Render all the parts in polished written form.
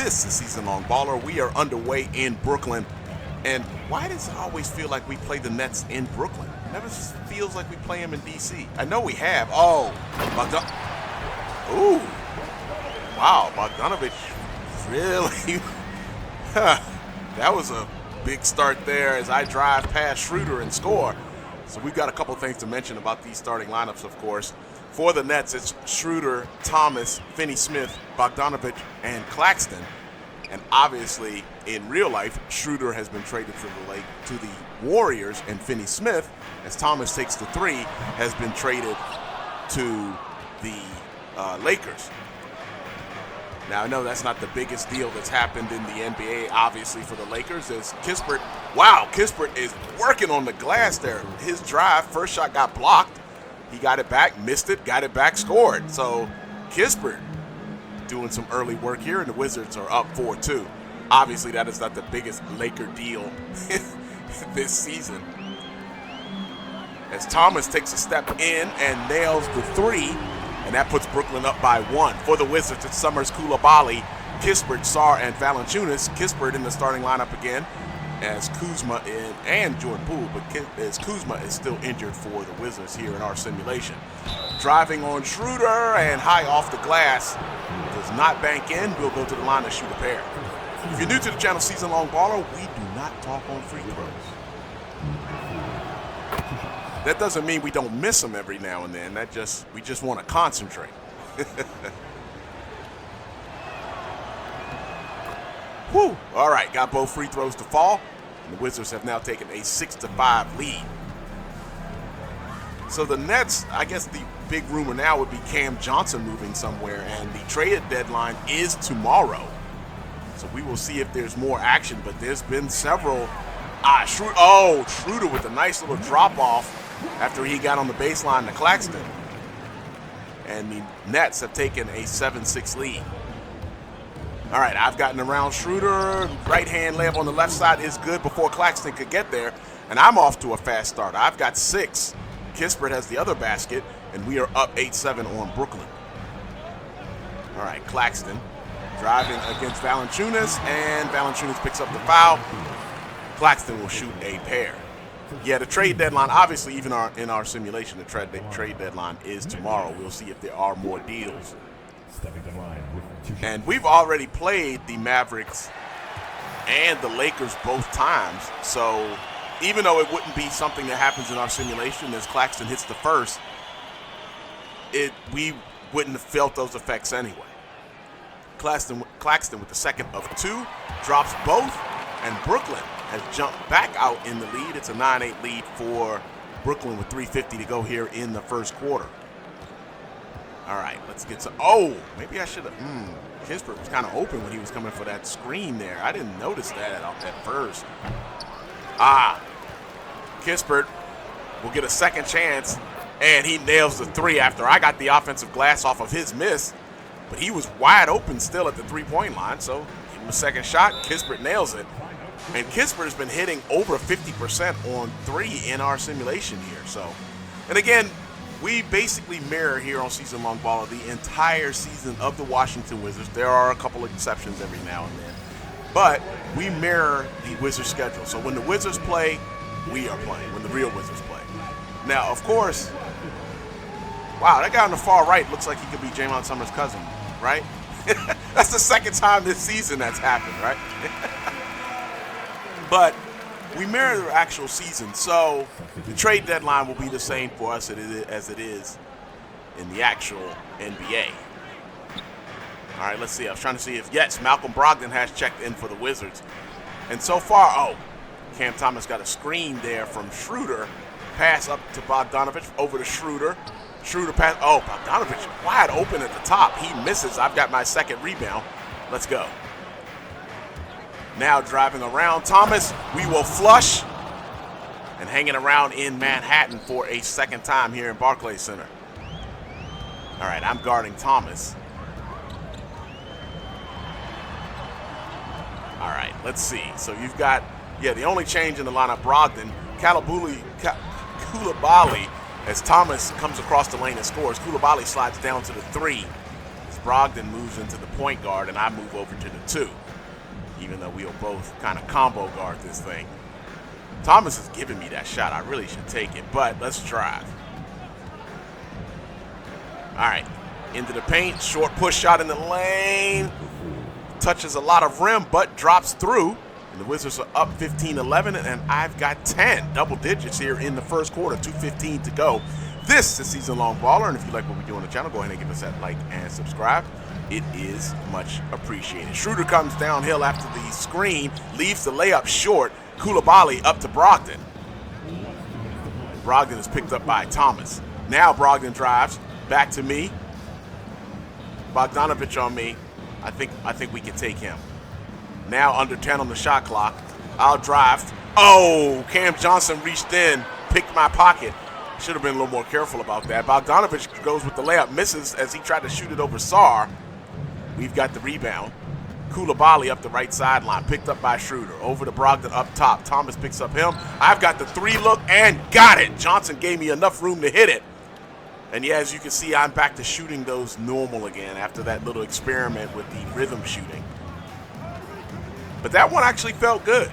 This is Season Long Baller. We are underway in Brooklyn. And why does it always feel like we play the Nets in Brooklyn? It never feels like we play them in D.C. I know we have. Oh, ooh. Wow, Bogdanovich really. That was a big start there as I drive past Schroeder and score. So we've got a couple things to mention about these starting lineups, of course. For the Nets, it's Schroeder, Thomas, Finney-Smith, Bogdanovich, and Claxton. And obviously, in real life, Schroeder has been traded to the Warriors, and Finney-Smith, as Thomas takes the three, has been traded to the Lakers. Now, I know that's not the biggest deal that's happened in the NBA, obviously, for the Lakers. As Kispert, wow, Kispert is working on the glass there. His drive, first shot got blocked. He got it back, missed it, got it back, scored. So Kispert doing some early work here, and the Wizards are up 4-2. Obviously, that is not the biggest Laker deal this season. As Thomas takes a step in and nails the three, and that puts Brooklyn up by 1. For the Wizards, it's Summerz, Coulibaly, Kispert, Sarr, and Valanciunas. Kispert in the starting lineup again as Kuzma and Jordan Poole, but as Kuzma is still injured for the Wizards here in our simulation. Driving on Schroeder and high off the glass. Does not bank in. We'll go to the line and shoot a pair. If you're new to the channel, Season Long Baller, we do not talk on free throws. That doesn't mean we don't miss them every now and then. We just want to concentrate. Whew. All right, got both free throws to fall. And the Wizards have now taken a 6-5 lead. So the Nets, I guess the big rumor now would be Cam Johnson moving somewhere, and the trade deadline is tomorrow. So we will see if there's more action, but there's been several. Schroeder with a nice little drop-off after he got on the baseline to Claxton. And the Nets have taken a 7-6 lead. All right, I've gotten around Schroeder. Right-hand layup on the left side is good before Claxton could get there. And I'm off to a fast start. I've got 6. Kispert has the other basket, and we are up 8-7 on Brooklyn. All right, Claxton driving against Valanciunas, and Valanciunas picks up the foul. Claxton will shoot a pair. Yeah, the trade deadline, obviously, even in our simulation, the trade deadline is tomorrow. We'll see if there are more deals. And we've already played the Mavericks and the Lakers both times. So even though it wouldn't be something that happens in our simulation as Claxton hits the first, we wouldn't have felt those effects anyway. Claxton with the second of 2, drops both, and Brooklyn has jumped back out in the lead. It's a 9-8 lead for Brooklyn with 3:50 to go here in the first quarter. All right, let's get some. Oh, maybe I should have. Kispert was kind of open when he was coming for that screen there. I didn't notice that at first. Kispert will get a second chance, and he nails the 3 after I got the offensive glass off of his miss. But he was wide open still at the 3-point line, so give him a second shot. Kispert nails it. And Kispert has been hitting over 50% on 3 in our simulation here. So, and again, we basically mirror here on Season Long Baller the entire season of the Washington Wizards. There are a couple of exceptions every now and then. But we mirror the Wizards schedule. So when the Wizards play, we are playing. When the real Wizards play. Now, of course, wow, that guy on the far right looks like he could be Jaymont Summerz' cousin, right? That's the second time this season that's happened, right? But we mirror the actual season, so the trade deadline will be the same for us as it is in the actual NBA. All right, let's see. I was trying to see if, yes, Malcolm Brogdon has checked in for the Wizards. And so far, Cam Thomas got a screen there from Schroeder. Pass up to Bogdanovich, over to Schroeder. Schroeder pass. Bogdanovich wide open at the top. He misses. I've got my second rebound. Let's go. Now driving around Thomas. We will flush. And hanging around in Manhattan for a second time here in Barclays Center. All right, I'm guarding Thomas. All right, let's see. So you've got, the only change in the lineup, Brogdon, Coulibaly, as Thomas comes across the lane and scores. Coulibaly slides down to the 3. Brogdon moves into the point guard, and I move over to the 2, even though we'll both kind of combo guard this thing. Thomas is giving me that shot. I really should take it, but let's drive. All right, into the paint, short push shot in the lane. Touches a lot of rim, but drops through. And the Wizards are up 15-11, and I've got 10 double digits here in the first quarter, 2:15 to go. This is Season Long Baller, and if you like what we do on the channel, go ahead and give us that like and subscribe. It is much appreciated. Schroeder comes downhill after the screen, leaves the layup short. Coulibaly up to Brogdon. Brogdon is picked up by Thomas. Now Brogdon drives back to me. Bogdanovic on me. I think we can take him. Now under 10 on the shot clock. I'll drive. Oh, Cam Johnson reached in, picked my pocket. Should have been a little more careful about that. Bogdanovic goes with the layup, misses as he tried to shoot it over Sarr. We've got the rebound. Coulibaly up the right sideline, picked up by Schroeder. Over to Brogdon up top. Thomas picks up him. I've got the 3 look and got it. Johnson gave me enough room to hit it. And yeah, as you can see, I'm back to shooting those normal again after that little experiment with the rhythm shooting. But that one actually felt good.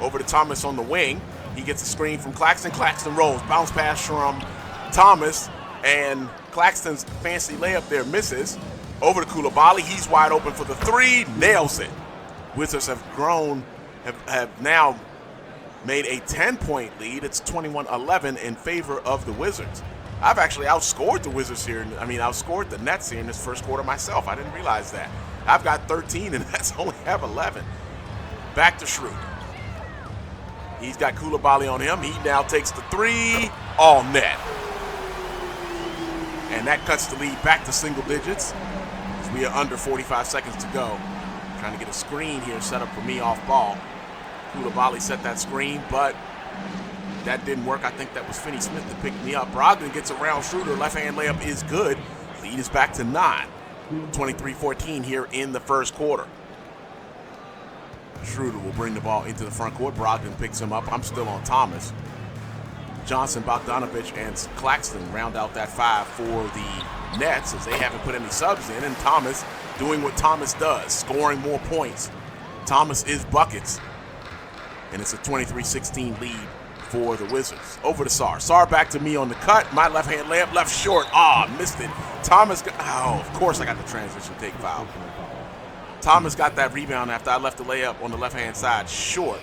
Over to Thomas on the wing. He gets a screen from Claxton. Claxton rolls. Bounce pass from Thomas. And Claxton's fancy layup there misses. Over to Coulibaly. He's wide open for the 3. Nails it. Wizards have grown, have now made a 10-point lead. It's 21-11 in favor of the Wizards. I've actually outscored the Wizards here. Outscored the Nets here in this first quarter myself. I didn't realize that. I've got 13 and Nets only have 11. Back to Schroeder. He's got Coulibaly on him. He now takes the 3. All net. And that cuts the lead back to single digits. We are under 45 seconds to go. Trying to get a screen here set up for me off ball. Coulibaly set that screen, but that didn't work. I think that was Finney Smith that picked me up. Brogdon gets around Schroeder. Left-hand layup is good. Lead is back to 9. 23-14 here in the first quarter. Schroeder will bring the ball into the front court. Brogdon picks him up. I'm still on Thomas. Johnson, Bogdanovic, and Claxton round out that 5 for the Nets as they haven't put any subs in. And Thomas doing what Thomas does, scoring more points. Thomas is buckets. And it's a 23-16 lead for the Wizards. Over to Sarr. Sarr back to me on the cut. My left-hand layup, left short. Missed it. Of course I got the transition take foul. Thomas got that rebound after I left the layup on the left-hand side short.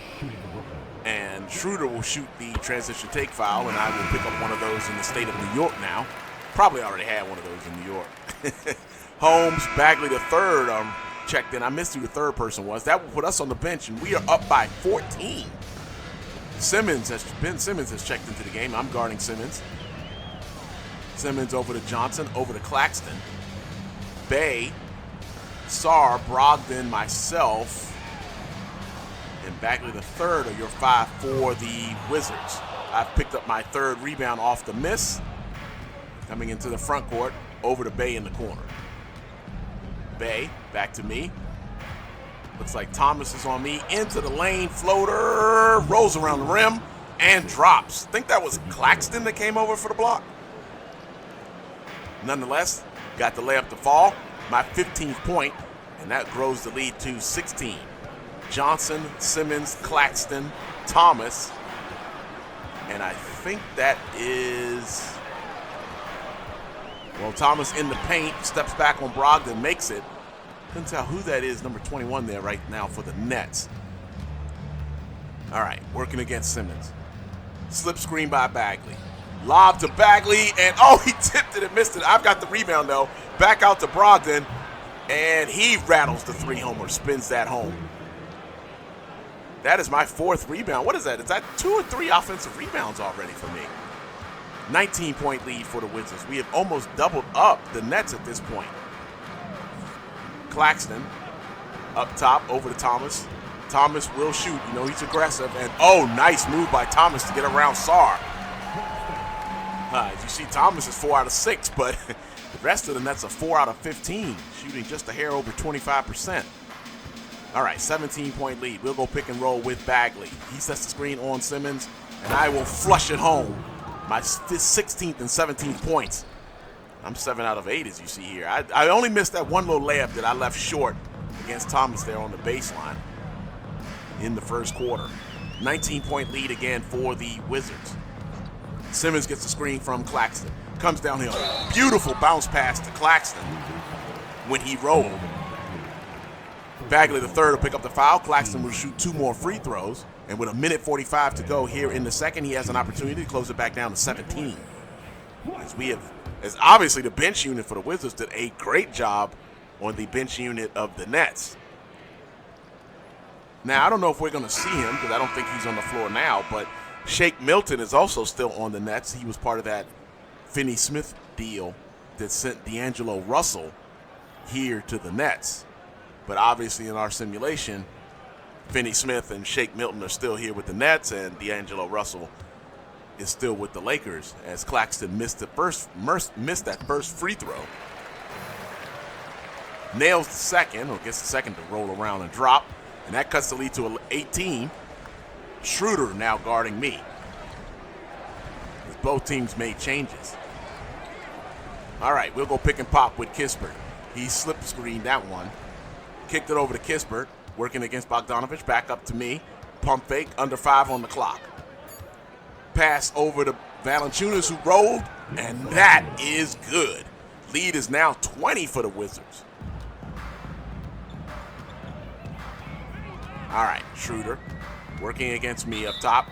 And Schroeder will shoot the transition take foul, and I will pick up one of those in the state of New York now. Probably already had one of those in New York. Holmes, Bagley the third checked in. I missed who the third person was. That will put us on the bench, and we are up by 14. Ben Simmons has checked into the game. I'm guarding Simmons. Simmons over to Johnson, over to Claxton. Bay, Sarr, Brogdon, myself, and Bagley the third are your 5 for the Wizards. I've picked up my 3rd rebound off the miss. Coming into the front court, over to Bay in the corner. Bay, back to me. Looks like Thomas is on me. Into the lane, floater, rolls around the rim, and drops. I think that was Claxton that came over for the block. Nonetheless, got the layup to fall. My 15th point, and that grows the lead to 16. Johnson, Simmons, Claxton, Thomas, and I think that is, well, Thomas in the paint, steps back on Brogdon, makes it. Couldn't tell who that is, number 21 there right now for the Nets. All right, working against Simmons. Slip screen by Bagley. Lob to Bagley, and he tipped it and missed it. I've got the rebound, though. Back out to Brogdon, and he rattles the 3-homer, spins that home. That is my 4th rebound. What is that? Is that 2 or 3 offensive rebounds already for me? 19-point lead for the Wizards. We have almost doubled up the Nets at this point. Claxton up top, over to Thomas. Thomas will shoot. You know he's aggressive. And, nice move by Thomas to get around Sarr. As you see, Thomas is 4 out of 6, but the rest of the Nets are 4 out of 15, shooting just a hair over 25%. All right, 17-point lead. We'll go pick and roll with Bagley. He sets the screen on Simmons, and I will flush it home. My 16th and 17th points. I'm 7 out of 8, as you see here. I only missed that one little layup that I left short against Thomas there on the baseline in the first quarter. 19-point lead again for the Wizards. Summerz gets the screen from Claxton. Comes downhill. Beautiful bounce pass to Claxton when he rolled. Bagley, the third, will pick up the foul. Claxton will shoot 2 more free throws. And with 1:45 to go here in the second, he has an opportunity to close it back down to 17. As obviously the bench unit for the Wizards did a great job on the bench unit of the Nets. Now, I don't know if we're going to see him because I don't think he's on the floor now, but Shake Milton is also still on the Nets. He was part of that Finney-Smith deal that sent D'Angelo Russell here to the Nets. But obviously in our simulation, Finney-Smith and Shake Milton are still here with the Nets, and D'Angelo Russell is still with the Lakers as Claxton missed that first free throw. Nails the second, or gets the second to roll around and drop, and that cuts the lead to 18. Schroeder now guarding me, as both teams made changes. All right, we'll go pick and pop with Kispert. He slipped screened that one. Kicked it over to Kispert, working against Bogdanovic, back up to me. Pump fake, under 5 on the clock. Pass over to Valanciunas, who rolled, and that is good. Lead is now 20 for the Wizards. All right, Schroeder working against me up top.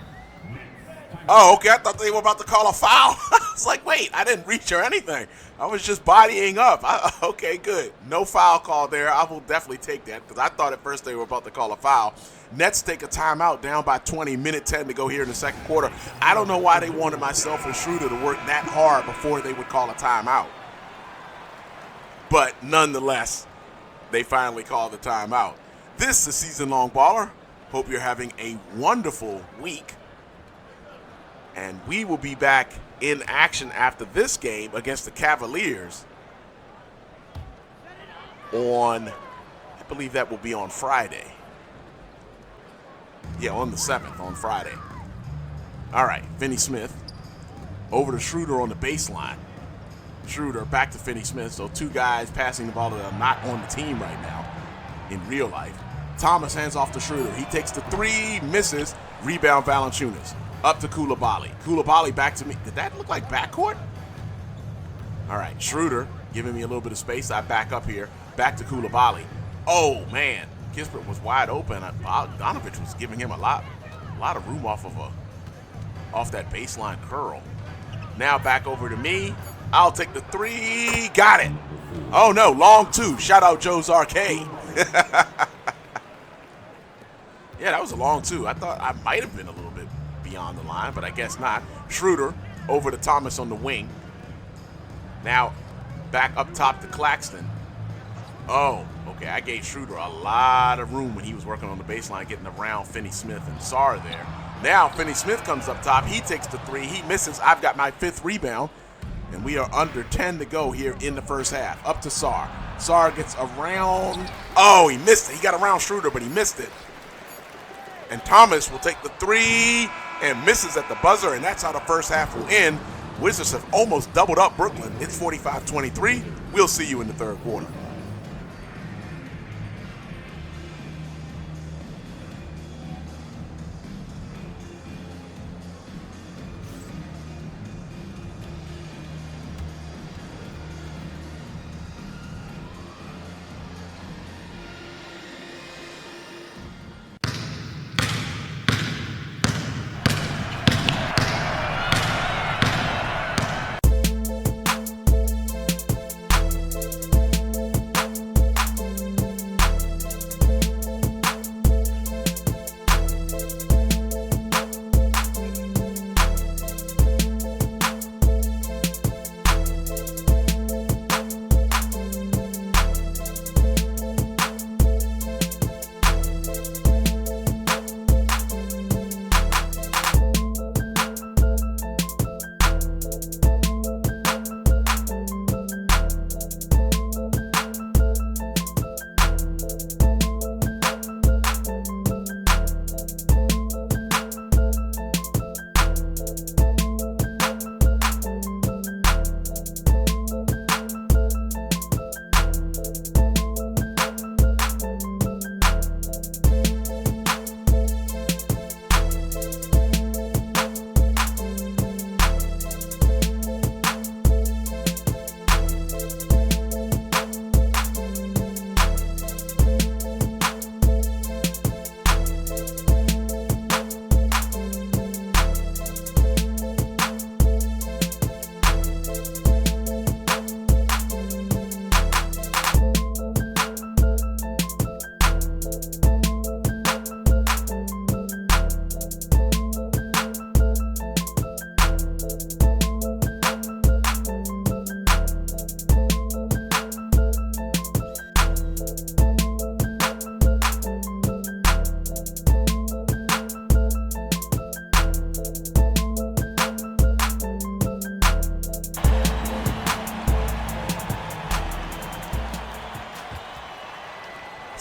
Oh, okay, I thought they were about to call a foul. I was like, wait, I didn't reach or anything. I was just bodying up. Okay, good. No foul call there. I will definitely take that because I thought at first they were about to call a foul. Nets take a timeout down by 20, minute 10 to go here in the second quarter. I don't know why they wanted myself and Schroeder to work that hard before they would call a timeout. But nonetheless, they finally called the timeout. This is Season Long Baller. Hope you're having a wonderful week. And we will be back in action after this game against the Cavaliers on, I believe that will be on Friday. Yeah, on the 7th, on Friday. All right, Finney-Smith over to Schroeder on the baseline. Schroeder back to Finney-Smith, so 2 guys passing the ball that are not on the team right now in real life. Thomas hands off to Schroeder. He takes the 3, misses, rebound Valanciunas. Up to Coulibaly. Coulibaly back to me. Did that look like backcourt? All right, Schroeder giving me a little bit of space. I back up here. Back to Coulibaly. Oh, man. Kispert was wide open. Bogdanovic was giving him a lot of room off that baseline curl. Now back over to me. I'll take the 3. Got it. Oh, no. Long 2. Shout out Joe's Arcade. Yeah, that was a long 2. I thought I might have been a little bit beyond the line, but I guess not. Schroeder over to Thomas on the wing. Now back up top to Claxton. Oh, okay. I gave Schroeder a lot of room when he was working on the baseline, getting around Finney-Smith and Sarr there. Now Finney-Smith comes up top. He takes the 3. He misses. I've got my 5th rebound, and we are under 10 to go here in the first half. Up to Sarr. Sarr gets around. Oh, he missed it. He got around Schroeder, but he missed it. And Thomas will take the 3 and misses at the buzzer, and that's how the first half will end. Wizards have almost doubled up Brooklyn. It's 45-23. We'll see you in the third quarter.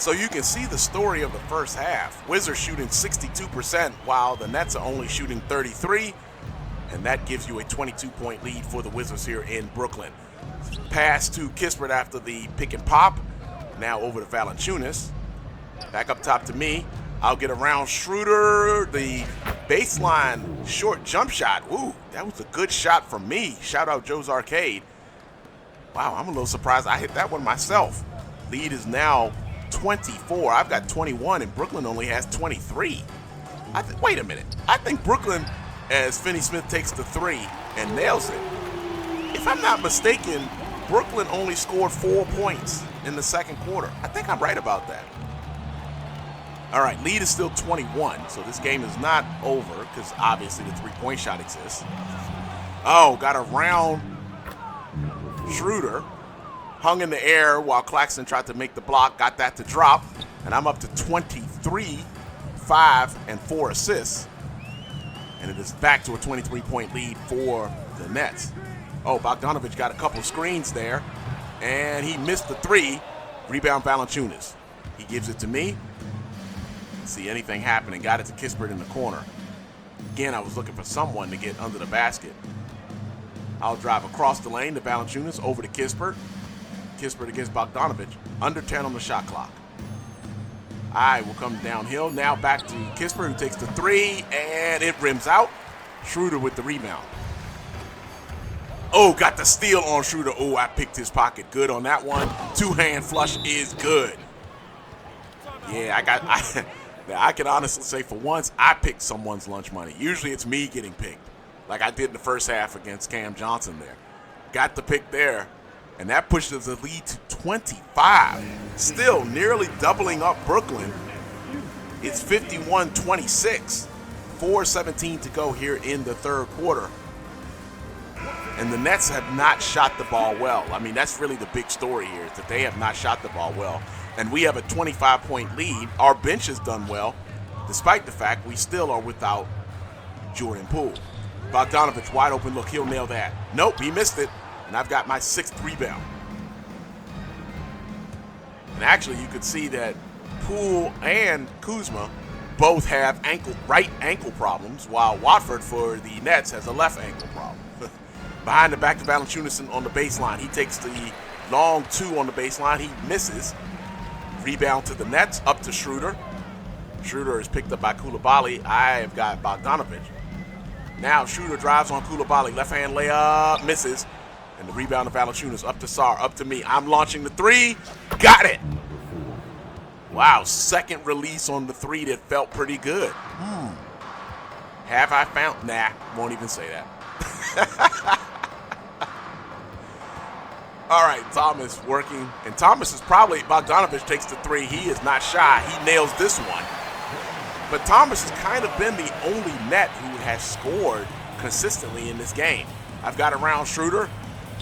So you can see the story of the first half. Wizards shooting 62% while the Nets are only shooting 33%. And that gives you a 22-point lead for the Wizards here in Brooklyn. Pass to Kispert after the pick and pop. Now over to Valanciunas. Back up top to me. I'll get around Schroeder. The baseline short jump shot. Ooh, that was a good shot from me. Shout out Joe's Arcade. Wow, I'm a little surprised I hit that one myself. Lead is now 24. I've got 21, and Brooklyn only has 23. Wait a minute. I think Brooklyn, as Finney-Smith takes the 3 and nails it. If I'm not mistaken, Brooklyn only scored 4 points in the second quarter. I think I'm right about that. All right, lead is still 21, so this game is not over because obviously the three-point shot exists. Oh, got around Schroeder. Hung in the air while Claxton tried to make the block, got that to drop, and I'm up to 23, 5, and 4 assists. And it is back to a 23-point lead for the Nets. Oh, Bogdanovic got a couple screens there, and he missed the 3. Rebound Valanciunas. He gives it to me. See anything happening. Got it to Kispert in the corner. Again, I was looking for someone to get under the basket. I'll drive across the lane to Valanciunas, over to Kispert. Kispert against Bogdanovic. Under 10 on the shot clock. I will come downhill. Now back to Kispert, who takes the 3, and it rims out. Schroeder with the rebound. Oh, got the steal on Schroeder. Oh, I picked his pocket good on that one. Two-hand flush is good. Yeah, I can honestly say for once, I picked someone's lunch money. Usually it's me getting picked, like I did in the first half against Cam Johnson there. Got the pick there, and that pushes the lead to 25. Still nearly doubling up Brooklyn. It's 51-26. 4:17 to go here in the third quarter. And the Nets have not shot the ball well. I mean, that's really the big story here, is that they have not shot the ball well. And we have a 25-point lead. Our bench has done well, despite the fact we still are without Jordan Poole. Bogdanovic wide open look. He'll nail that. Nope, he missed it. And I've got my 6th rebound. And actually, you could see that Poole and Kuzma both have right ankle problems, while Watford for the Nets has a left ankle problem. Behind the back to Valanciunas on the baseline. He takes the long 2 on the baseline. He misses. Rebound to the Nets, up to Schroeder. Schroeder is picked up by Coulibaly. I have got Bogdanovic. Now Schroeder drives on Coulibaly. Left-hand layup, misses. And the rebound to Valanciunas, up to Sarr, up to me. I'm launching the 3. Got it! Wow, second release on the 3 that felt pretty good. Have I found? Nah, won't even say that. All right, Thomas working. And Thomas is probably, Bogdanovic takes the 3. He is not shy. He nails this one. But Thomas has kind of been the only net who has scored consistently in this game. I've got around Schroeder.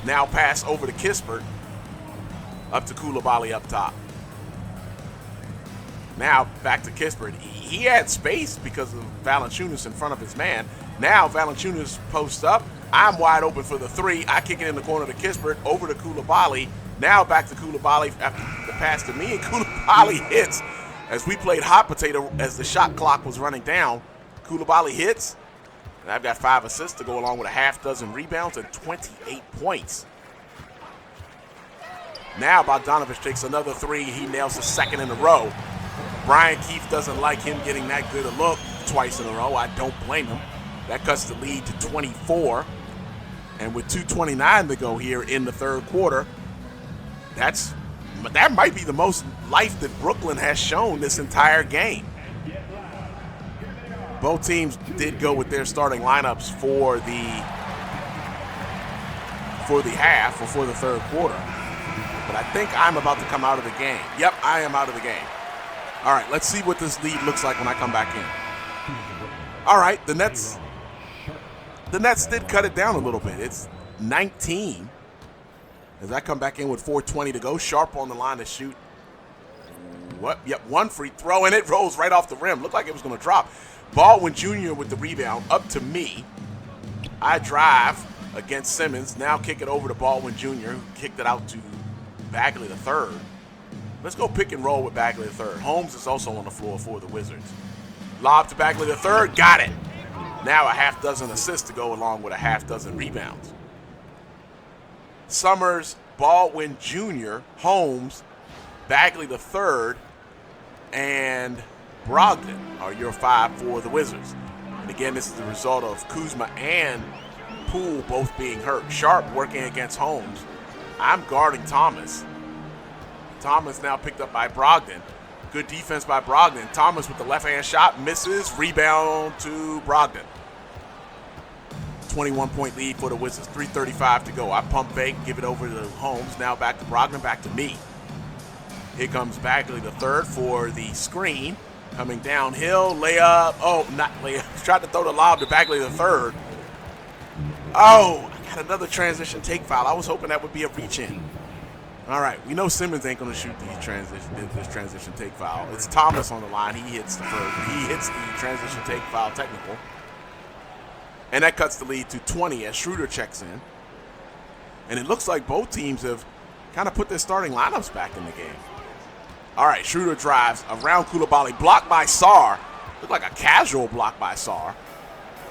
Now pass over to Kispert. Up to Coulibaly up top. Now back to Kispert. He had space because of Valanciunas in front of his man. Now Valanciunas posts up. I'm wide open for the 3. I kick it in the corner to Kispert, over to Coulibaly. Now back to Coulibaly after the pass to me, and Coulibaly hits. As we played hot potato as the shot clock was running down, Coulibaly hits. And I've got 5 assists to go along with a half dozen rebounds and 28 points. Now Bogdanovic takes another 3. He nails the 2nd in a row. Brian Keefe doesn't like him getting that good a look twice in a row. I don't blame him. That cuts the lead to 24. And with 2:29 to go here in the third quarter, that might be the most life that Brooklyn has shown this entire game. Both teams did go with their starting lineups for the half or for the third quarter. But I think I'm about to come out of the game. Yep, I am out of the game. All right, let's see what this lead looks like when I come back in. All right, the Nets did cut it down a little bit. It's 19 as I come back in with 4:20 to go. Sharp on the line to shoot. What? Yep, 1 free throw, and it rolls right off the rim. Looked like it was going to drop. Baldwin Jr. with the rebound, up to me. I drive against Simmons. Now kick it over to Baldwin Jr., who kicked it out to Bagley the third. Let's go pick and roll with Bagley III. Holmes is also on the floor for the Wizards. Lob to Bagley III. Got it. Now a half dozen assists to go along with a half dozen rebounds. Summerz, Baldwin Jr., Holmes, Bagley III, and Brogdon are your 5 for the Wizards. And again, this is the result of Kuzma and Poole both being hurt. Sharp working against Holmes. I'm guarding Thomas. Thomas now picked up by Brogdon. Good defense by Brogdon. Thomas with the left-hand shot, misses. Rebound to Brogdon. 21-point lead for the Wizards. 3:35 to go. I pump fake, give it over to Holmes. Now back to Brogdon, back to me. Here comes Bagley III for the screen. Coming downhill, layup. Oh, not layup. Tried to throw the lob to Bagley III. Oh, I got another transition take foul. I was hoping that would be a reach-in. All right, we know Simmons ain't going to shoot this transition take foul. It's Thomas on the line. He hits the transition take foul technical. And that cuts the lead to 20 as Schroeder checks in. And it looks like both teams have kind of put their starting lineups back in the game. All right, Schroeder drives around Coulibaly. Blocked by Sarr. Looked like a casual block by Sarr.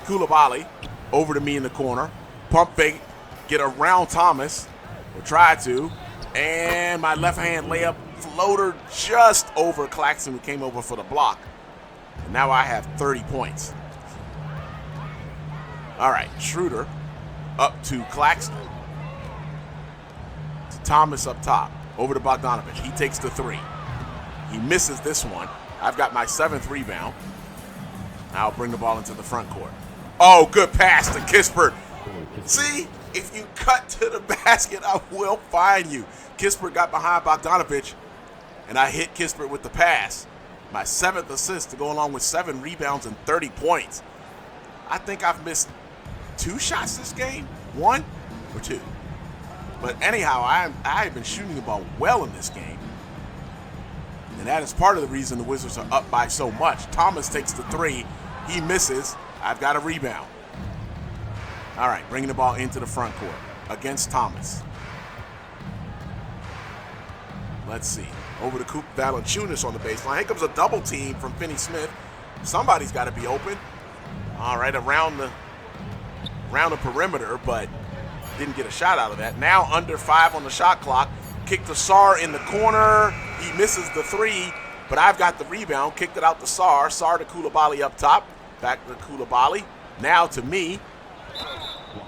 Coulibaly over to me in the corner. Pump fake, get around Thomas. Or try to. And my left-hand layup floater just over Claxton, who came over for the block. And now I have 30 points. All right, Schroeder up to Claxton. To Thomas up top. Over to Bogdanovich. He takes the 3. He misses this one. I've got my 7th rebound. I'll bring the ball into the front court. Oh, good pass to Kispert. See, if you cut to the basket, I will find you. Kispert got behind Bogdanovich, and I hit Kispert with the pass. My 7th assist to go along with 7 rebounds and 30 points. I think I've missed 2 shots this game, 1 or 2. But anyhow, I've been shooting the ball well in this game. And that is part of the reason the Wizards are up by so much. Thomas takes the 3. He misses. I've got a rebound. All right, bringing the ball into the front court against Thomas. Let's see. Over to Coop Valanciunas on the baseline. Here comes a double team from Finney-Smith. Somebody's got to be open. All right, around the perimeter, but didn't get a shot out of that. Now under 5 on the shot clock. Kick to Sarr in the corner. He misses the 3, but I've got the rebound. Kicked it out to Sarr. Sarr to Coulibaly up top. Back to Coulibaly. Now to me.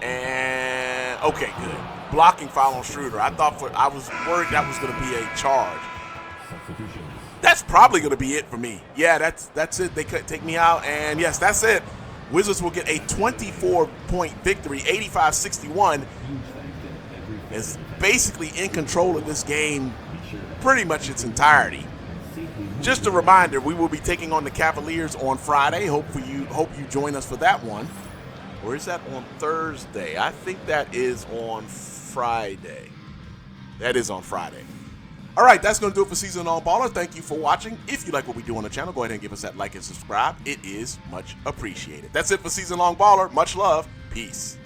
And okay, good. Blocking foul on Schroeder. I was worried that was going to be a charge. That's probably going to be it for me. Yeah, that's it. They could take me out, and yes, that's it. Wizards will get a 24-point victory, 85-61. Is basically in control of this game pretty much its entirety. Just a reminder, we will be taking on the Cavaliers on Friday. Hope you join us for that one. Or is that on Thursday? I think that is on Friday. That is on Friday. All right, that's going to do it for Season Long Baller. Thank you for watching. If you like what we do on the channel, go ahead and give us that like and subscribe. It is much appreciated. That's it for Season Long Baller. Much love. Peace.